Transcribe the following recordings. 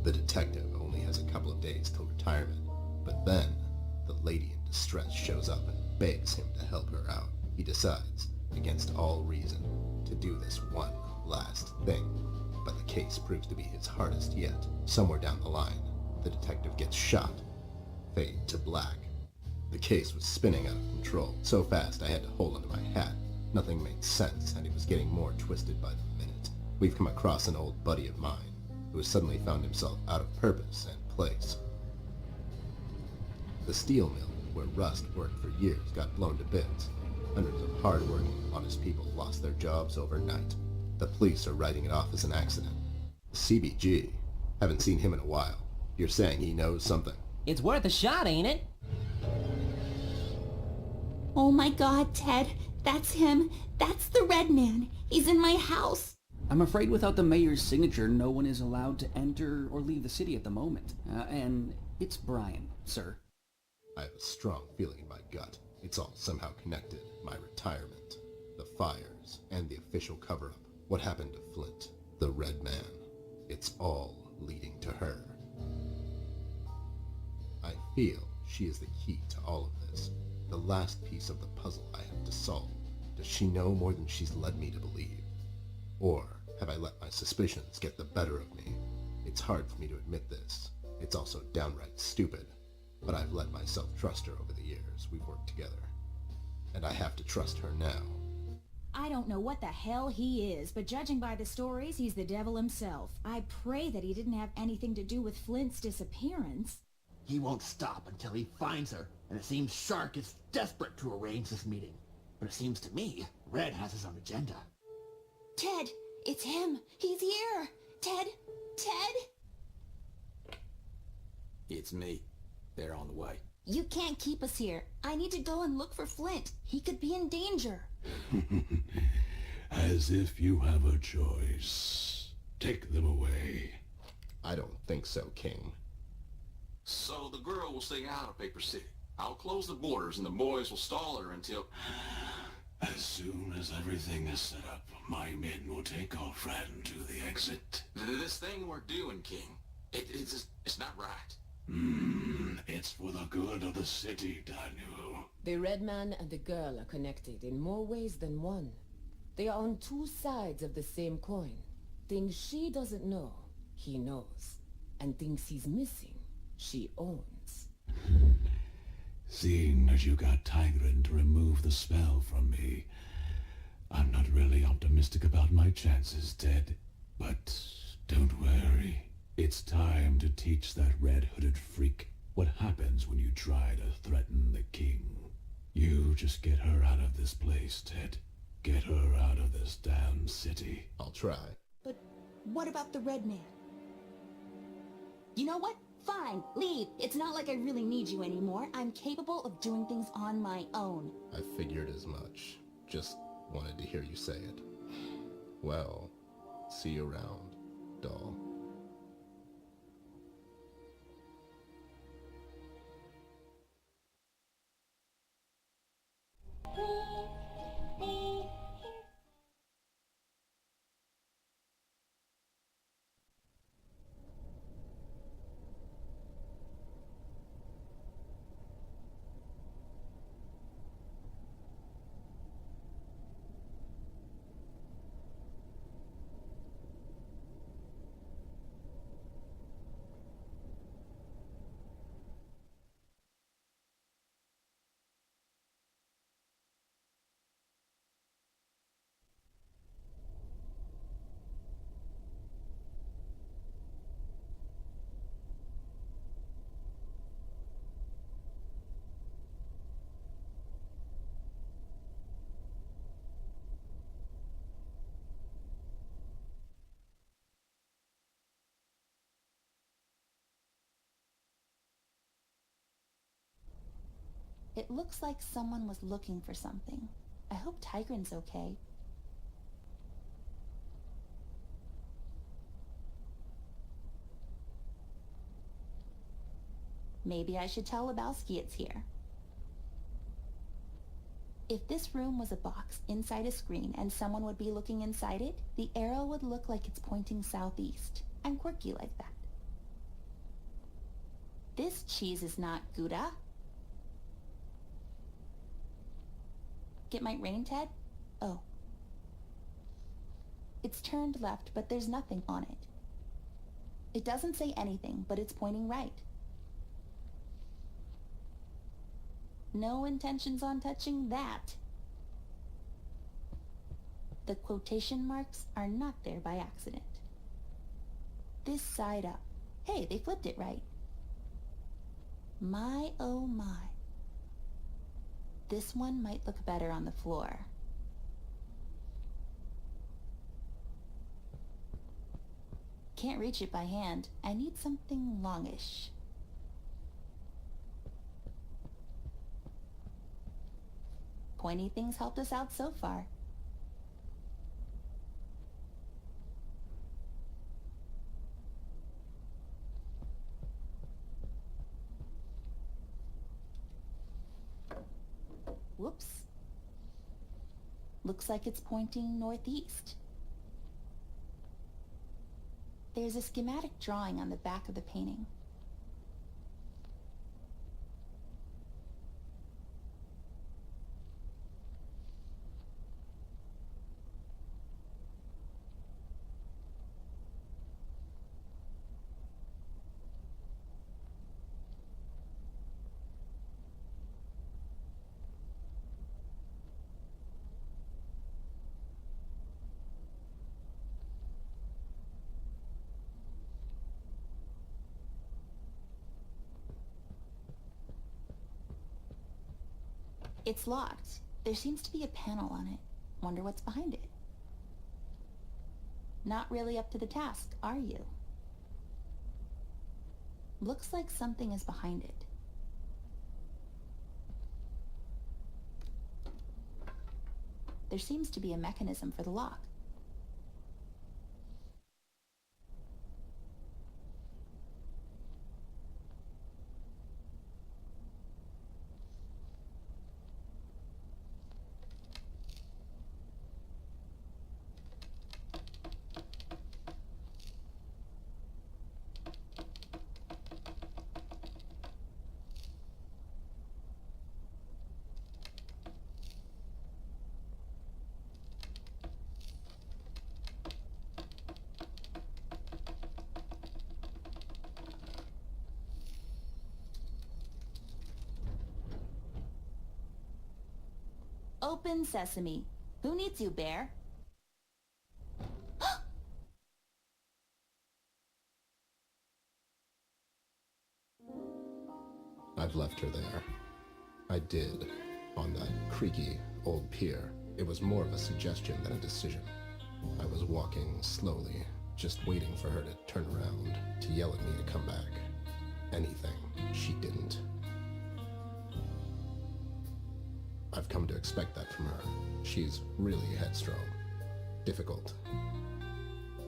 The detective only has a couple of days till retirement, but then the lady in distress shows up and begs him to help her out. He decides, against all reason, to do this one last thing, but the case proves to be his hardest yet. Somewhere down the line, the detective gets shot. Fade to black. The case was spinning out of control, so fast I had to hold onto my hat. Nothing made sense, and it was getting more twisted by the minute. We've come across an old buddy of mine, who has suddenly found himself out of purpose and place. The steel mill, where Rust worked for years, got blown to bits. Hundreds of hard-working, honest people lost their jobs overnight. The police are writing it off as an accident. CBG? Haven't seen him in a while. You're saying he knows something? It's worth a shot, ain't it? Oh my god, Ted. That's him. That's the red man. He's in my house. I'm afraid without the mayor's signature, no one is allowed to enter or leave the city at the moment. And it's Brian, sir. I have a strong feeling in my gut. It's all somehow connected. My retirement, the fires, and the official cover-up. What happened to Flint, the red man. It's all leading to her. I feel she is the key to all of this. The last piece of the puzzle I have to solve. Does she know more than she's led me to believe? Or have I let my suspicions get the better of me? It's hard for me to admit this. It's also downright stupid. But I've let myself trust her over the years we've worked together. And I have to trust her now. I don't know what the hell he is, but judging by the stories, he's the devil himself. I pray that he didn't have anything to do with Flint's disappearance. He won't stop until he finds her, and it seems Shark is desperate to arrange this meeting. But it seems to me, Red has his own agenda. Ted, it's him. He's here. Ted. Ted? It's me. They're on the way. You can't keep us here. I need to go and look for Flint. He could be in danger. As if you have a choice. Take them away. I don't think so, King. So the girl will stay out of Paper City. I'll close the borders and the boys will stall her until... As soon as everything is set up, my men will take our friend to the exit. This thing we're doing, King, it's not right. It's for the good of the city, Daniel. The red man and the girl are connected in more ways than one. They are on two sides of the same coin. Things she doesn't know, he knows. And things he's missing, she owns. Seeing as you got Tigren to remove the spell from me, I'm not really optimistic about my chances, Ted. But don't worry. It's time to teach that red-hooded freak what happens when you try to threaten the king. You just get her out of this place, Ted. Get her out of this damn city. I'll try. But what about the red man? You know what? Fine, leave. It's not like I really need you anymore. I'm capable of doing things on my own. I figured as much. Just wanted to hear you say it. Well, see you around, doll. It looks like someone was looking for something. I hope Tigren's okay. Maybe I should tell Lebowski it's here. If this room was a box inside a screen and someone would be looking inside it, the arrow would look like it's pointing southeast. I'm quirky like that. This cheese is not Gouda. Get my rain, Ted? Oh. It's turned left, but there's nothing on it. It doesn't say anything, but it's pointing right. No intentions on touching that. The quotation marks are not there by accident. This side up. Hey, they flipped it right. My, oh my. This one might look better on the floor. Can't reach it by hand. I need something longish. Pointy things helped us out so far. Whoops. Looks like it's pointing northeast. There's a schematic drawing on the back of the painting. It's locked. There seems to be a panel on it. Wonder what's behind it. Not really up to the task, are you? Looks like something is behind it. There seems to be a mechanism for the lock. Open sesame. Who needs you, bear? I've left her there. I did. On that creaky old pier. It was more of a suggestion than a decision. I was walking slowly, just waiting for her to turn around, to yell at me to come back. Anything. She didn't. I've come to expect that from her. She's really headstrong. Difficult.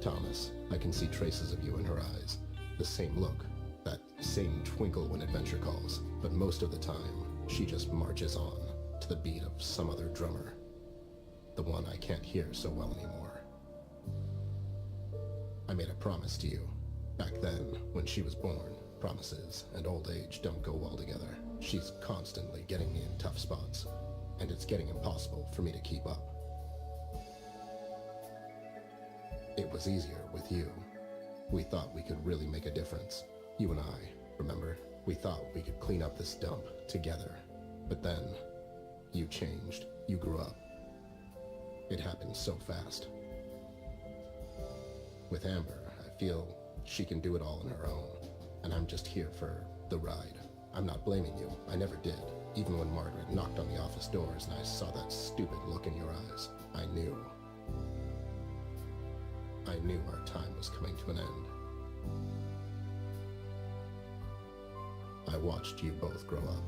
Thomas, I can see traces of you in her eyes. The same look. That same twinkle when adventure calls. But most of the time, she just marches on, to the beat of some other drummer. The one I can't hear so well anymore. I made a promise to you. Back then, when she was born. Promises and old age don't go well together. She's constantly getting me in tough spots. And it's getting impossible for me to keep up. It was easier with you. We thought we could really make a difference. You and I, remember? We thought we could clean up this dump together. But then, you changed. You grew up. It happened so fast. With Amber, I feel she can do it all on her own. And I'm just here for the ride. I'm not blaming you. I never did. Even when Margaret knocked on the office doors and I saw that stupid look in your eyes, I knew. I knew our time was coming to an end. I watched you both grow up,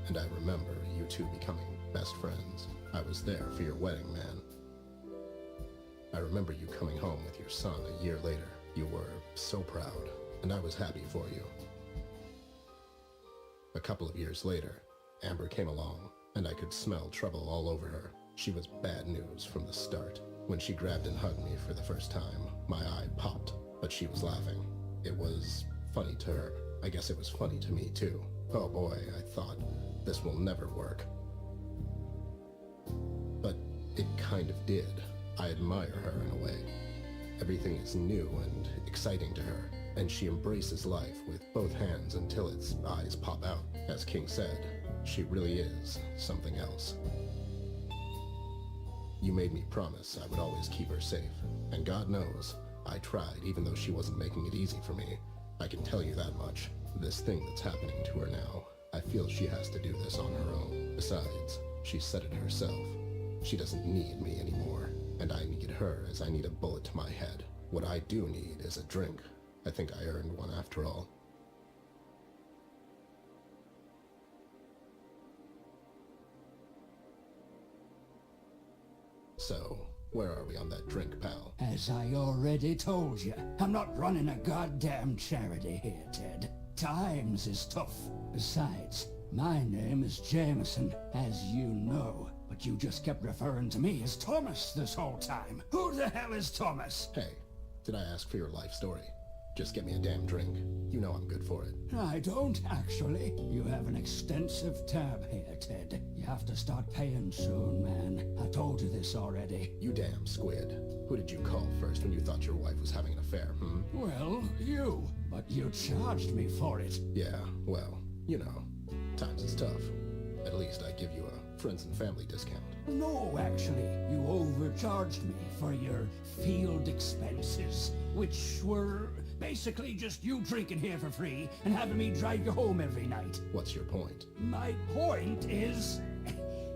and I remember you two becoming best friends. I was there for your wedding, man. I remember you coming home with your son a year later. You were so proud, and I was happy for you. A couple of years later, Amber came along, and I could smell trouble all over her. She was bad news from the start. When she grabbed and hugged me for the first time, my eye popped, but she was laughing. It was funny to her. I guess it was funny to me too. Oh boy, I thought, this will never work. But it kind of did. I admire her in a way. Everything is new and exciting to her, and she embraces life with both hands until its eyes pop out. As King said, she really is something else. You made me promise I would always keep her safe, and God knows, I tried even though she wasn't making it easy for me. I can tell you that much. This thing that's happening to her now, I feel she has to do this on her own. Besides, she said it herself. She doesn't need me anymore, and I need her as I need a bullet to my head. What I do need is a drink. I think I earned one after all. So, where are we on that drink, pal? As I already told you, I'm not running a goddamn charity here, Ted. Times is tough. Besides, my name is Jameson, as you know. But you just kept referring to me as Thomas this whole time. Who the hell is Thomas? Hey, did I ask for your life story? Just get me a damn drink. You know I'm good for it. I don't, actually. You have an extensive tab here, Ted. You have to start paying soon, man. I told you this already. You damn squid. Who did you call first when you thought your wife was having an affair, hmm? Well, you. But you charged me for it. Yeah, well, you know, times is tough. At least I give you a friends and family discount. No, actually. You overcharged me for your field expenses, which were basically just you drinking here for free and having me drive you home every night. What's your point? My point is...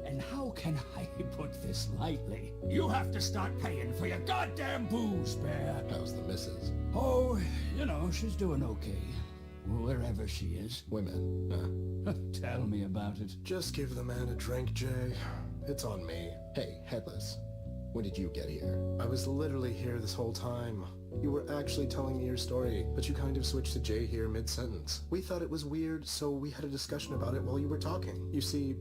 And how can I put this lightly? You have to start paying for your goddamn booze, Bear. How's the missus? Oh, you know, she's doing okay. Wherever she is. Women, huh? Tell me about it. Just give the man a drink, Jay. It's on me. Hey, Headless. When did you get here? I was literally here this whole time. You were actually telling me your story, but you kind of switched to Jay here mid-sentence. We thought it was weird, so we had a discussion about it while you were talking. You see,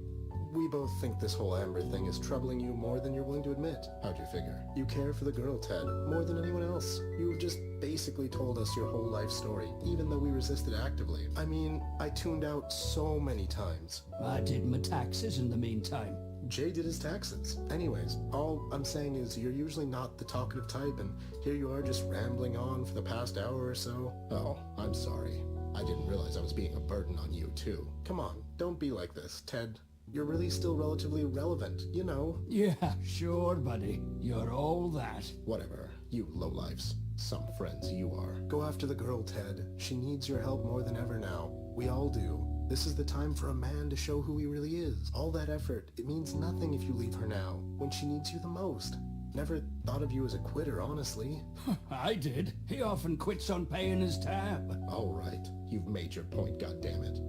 we both think this whole Amber thing is troubling you more than you're willing to admit. How'd you figure? You care for the girl, Ted, more than anyone else. You've just basically told us your whole life story, even though we resisted actively. I mean, I tuned out so many times. I did my taxes in the meantime. Jay did his taxes. Anyways, all I'm saying is you're usually not the talkative type, and here you are just rambling on for the past hour or so. Oh, I'm sorry. I didn't realize I was being a burden on you, too. Come on, don't be like this, Ted. You're really still relatively relevant, you know. Yeah, sure, buddy. You're all that. Whatever. You lowlifes. Some friends you are. Go after the girl, Ted. She needs your help more than ever now. We all do. This is the time for a man to show who he really is. All that effort, it means nothing if you leave her now, when she needs you the most. Never thought of you as a quitter, honestly. I did. He often quits on paying his tab. All right. You've made your point, goddammit.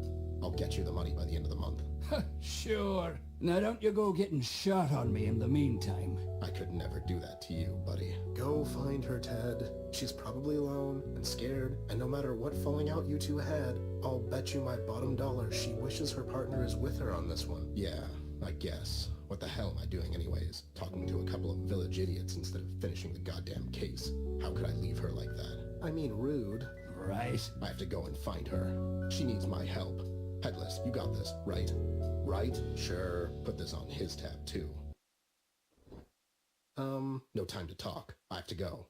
I'll get you the money by the end of the month. Sure. Now don't you go getting shot on me in the meantime. I could never do that to you, buddy. Go find her, Ted. She's probably alone and scared, and no matter what falling out you two had, I'll bet you my bottom dollar she wishes her partner is with her on this one. Yeah, I guess. What the hell am I doing anyways? Talking to a couple of village idiots instead of finishing the goddamn case. How could I leave her like that? I mean, rude. Right. I have to go and find her. She needs my help. Headless, you got this, right? Right? Sure. Put this on his tab, too. No time to talk. I have to go.